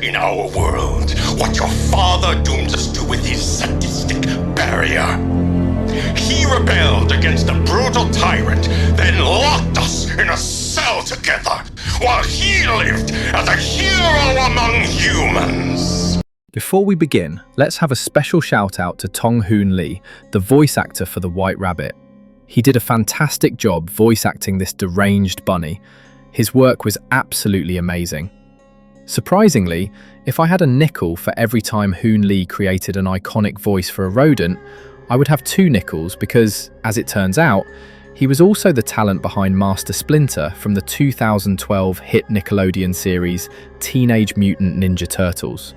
in our world what your father dooms us to with his sadistic barrier. He rebelled against a brutal tyrant, then locked us in a cell together, while he lived as a hero among humans. Before we begin, let's have a special shout out to Tong-Hoon Lee, the voice actor for the White Rabbit. He did a fantastic job voice acting this deranged bunny. His work was absolutely amazing. Surprisingly, if I had a nickel for every time Hoon Lee created an iconic voice for a rodent, I would have 2 nickels because, as it turns out, he was also the talent behind Master Splinter from the 2012 hit Nickelodeon series Teenage Mutant Ninja Turtles.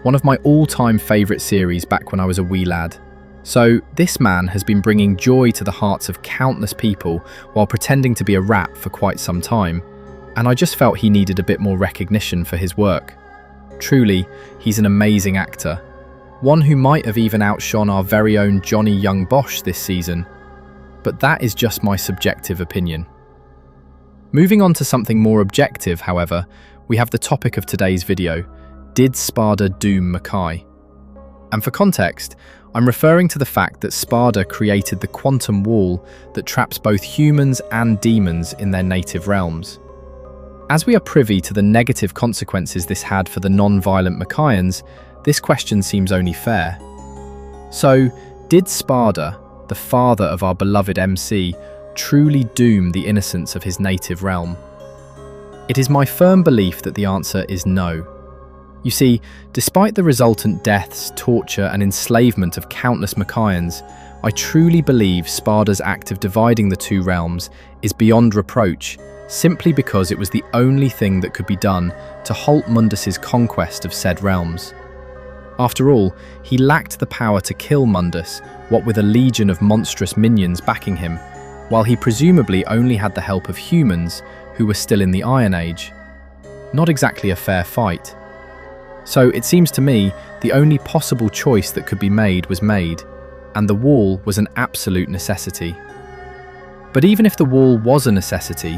One of my all-time favourite series back when I was a wee lad. So, this man has been bringing joy to the hearts of countless people while pretending to be a rat for quite some time, and I just felt he needed a bit more recognition for his work. Truly, he's an amazing actor. One who might have even outshone our very own Johnny Young Bosch this season. But that is just my subjective opinion. Moving on to something more objective, however, we have the topic of today's video: did Sparda doom Makai? And for context, I'm referring to the fact that Sparda created the quantum wall that traps both humans and demons in their native realms. As we are privy to the negative consequences this had for the non-violent Makaians, this question seems only fair. So, did Sparda, the father of our beloved MC, truly doom the innocents of his native realm? It is my firm belief that the answer is no. You see, despite the resultant deaths, torture and enslavement of countless Makaians, I truly believe Sparda's act of dividing the 2 realms is beyond reproach, simply because it was the only thing that could be done to halt Mundus's conquest of said realms. After all, he lacked the power to kill Mundus, what with a legion of monstrous minions backing him, while he presumably only had the help of humans who were still in the Iron Age. Not exactly a fair fight. So it seems to me the only possible choice that could be made was made, and the wall was an absolute necessity. But even if the wall was a necessity,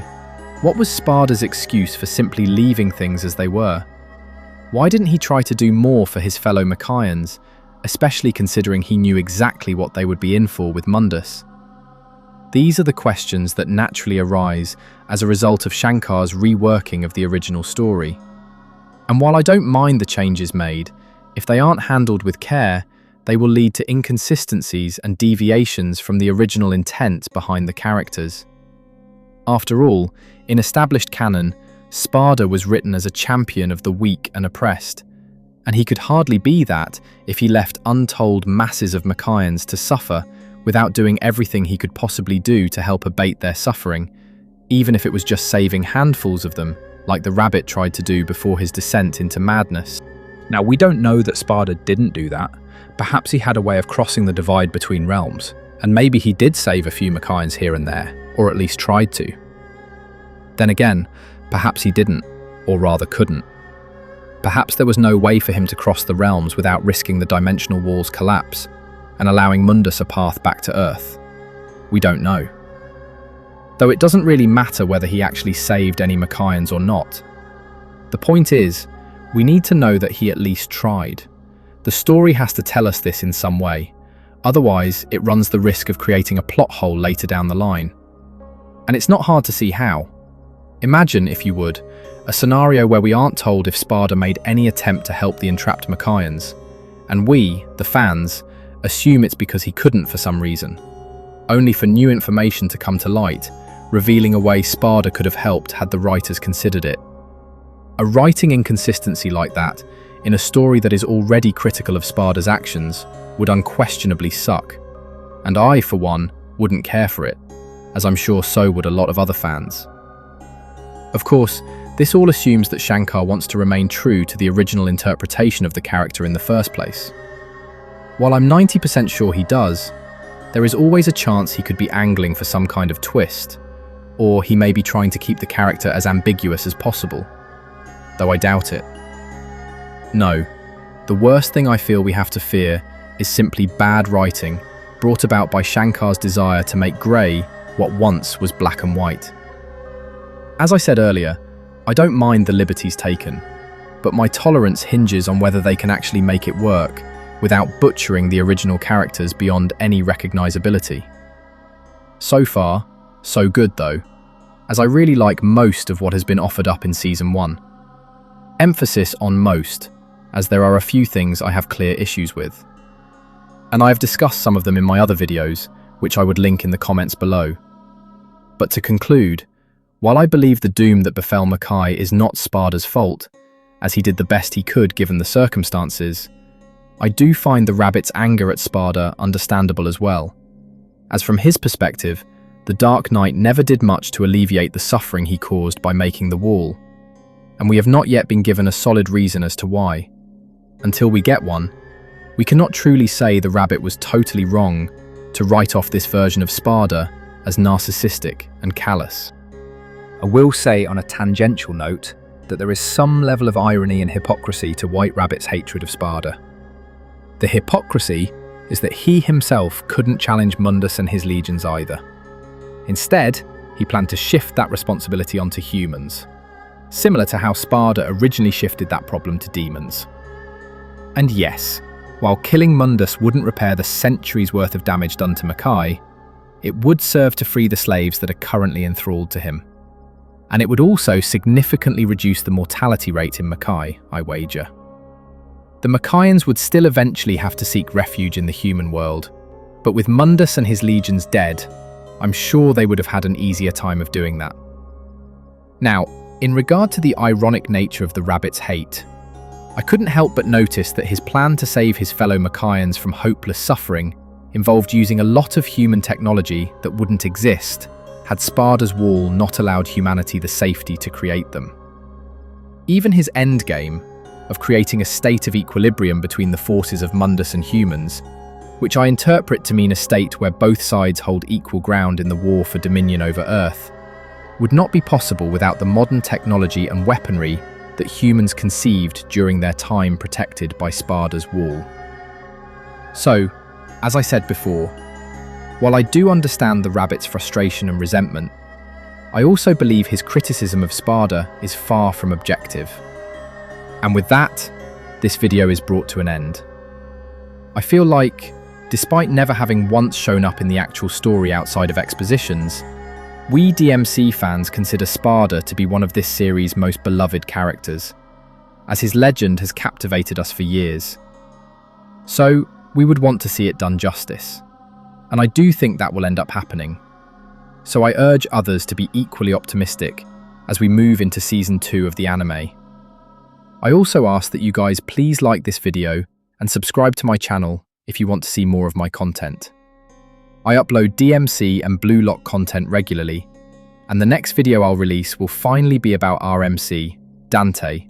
what was Sparda's excuse for simply leaving things as they were? Why didn't he try to do more for his fellow Makaians, especially considering he knew exactly what they would be in for with Mundus? These are the questions that naturally arise as a result of Shankar's reworking of the original story. And while I don't mind the changes made, if they aren't handled with care, they will lead to inconsistencies and deviations from the original intent behind the characters. After all, in established canon, Sparda was written as a champion of the weak and oppressed, and he could hardly be that if he left untold masses of Makaians to suffer without doing everything he could possibly do to help abate their suffering, even if it was just saving handfuls of them, like the rabbit tried to do before his descent into madness. Now, we don't know that Sparda didn't do that. Perhaps he had a way of crossing the divide between realms, and maybe he did save a few Makaians here and there, or at least tried to. Then again, perhaps he didn't, or rather couldn't. Perhaps there was no way for him to cross the realms without risking the dimensional wall's collapse, and allowing Mundus a path back to Earth. We don't know. Though it doesn't really matter whether he actually saved any Makaians or not. The point is, we need to know that he at least tried. The story has to tell us this in some way, otherwise it runs the risk of creating a plot hole later down the line. And it's not hard to see how. Imagine, if you would, a scenario where we aren't told if Sparda made any attempt to help the entrapped Makaians, and we, the fans, assume it's because he couldn't for some reason, only for new information to come to light, revealing a way Sparda could have helped had the writers considered it. A writing inconsistency like that, in a story that is already critical of Sparda's actions, would unquestionably suck, and I, for one, wouldn't care for it, as I'm sure so would a lot of other fans. Of course, this all assumes that Shankar wants to remain true to the original interpretation of the character in the first place. While I'm 90% sure he does, there is always a chance he could be angling for some kind of twist, or he may be trying to keep the character as ambiguous as possible, though I doubt it. No, the worst thing I feel we have to fear is simply bad writing brought about by Shankar's desire to make grey what once was black and white. As I said earlier, I don't mind the liberties taken. but my tolerance hinges on whether they can actually make it work without butchering the original characters beyond any recognizability. So far, so good though, as I really like most of what has been offered up in Season 1. Emphasis on most, as there are a few things I have clear issues with. And I have discussed some of them in my other videos, which I would link in the comments below. But to conclude, while I believe the doom that befell Makai is not Sparda's fault, as he did the best he could given the circumstances, I do find the rabbit's anger at Sparda understandable as well, as from his perspective, the Dark Knight never did much to alleviate the suffering he caused by making the wall, and we have not yet been given a solid reason as to why. Until we get one, we cannot truly say the rabbit was totally wrong to write off this version of Sparda as narcissistic and callous. I will say on a tangential note that there is some level of irony and hypocrisy to White Rabbit's hatred of Sparda. The hypocrisy is that he himself couldn't challenge Mundus and his legions either. Instead, he planned to shift that responsibility onto humans, similar to how Sparda originally shifted that problem to demons. And yes, while killing Mundus wouldn't repair the centuries worth of damage done to Makai, it would serve to free the slaves that are currently enthralled to him. And it would also significantly reduce the mortality rate in Makai, I wager. The Makaians would still eventually have to seek refuge in the human world, but with Mundus and his legions dead, I'm sure they would have had an easier time of doing that. Now, in regard to the ironic nature of the rabbit's hate, I couldn't help but notice that his plan to save his fellow Makaians from hopeless suffering involved using a lot of human technology that wouldn't exist had Sparda's wall not allowed humanity the safety to create them. Even his endgame of creating a state of equilibrium between the forces of Mundus and humans, which I interpret to mean a state where both sides hold equal ground in the war for dominion over Earth, would not be possible without the modern technology and weaponry that humans conceived during their time protected by Sparda's wall. So, as I said before, while I do understand the rabbit's frustration and resentment, I also believe his criticism of Sparda is far from objective. And with that, this video is brought to an end. I feel like, despite never having once shown up in the actual story outside of expositions, we DMC fans consider Sparda to be one of this series' most beloved characters, as his legend has captivated us for years. So, we would want to see it done justice. And I do think that will end up happening. So I urge others to be equally optimistic as we move into Season 2 of the anime. I also ask that you guys please like this video and subscribe to my channel if you want to see more of my content. I upload DMC and Blue Lock content regularly, and the next video I'll release will finally be about RMC, Dante,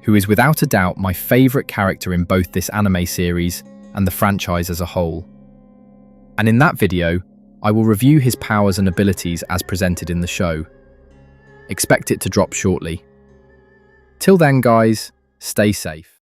who is without a doubt my favourite character in both this anime series and the franchise as a whole. And in that video, I will review his powers and abilities as presented in the show. Expect it to drop shortly. Till then guys, stay safe.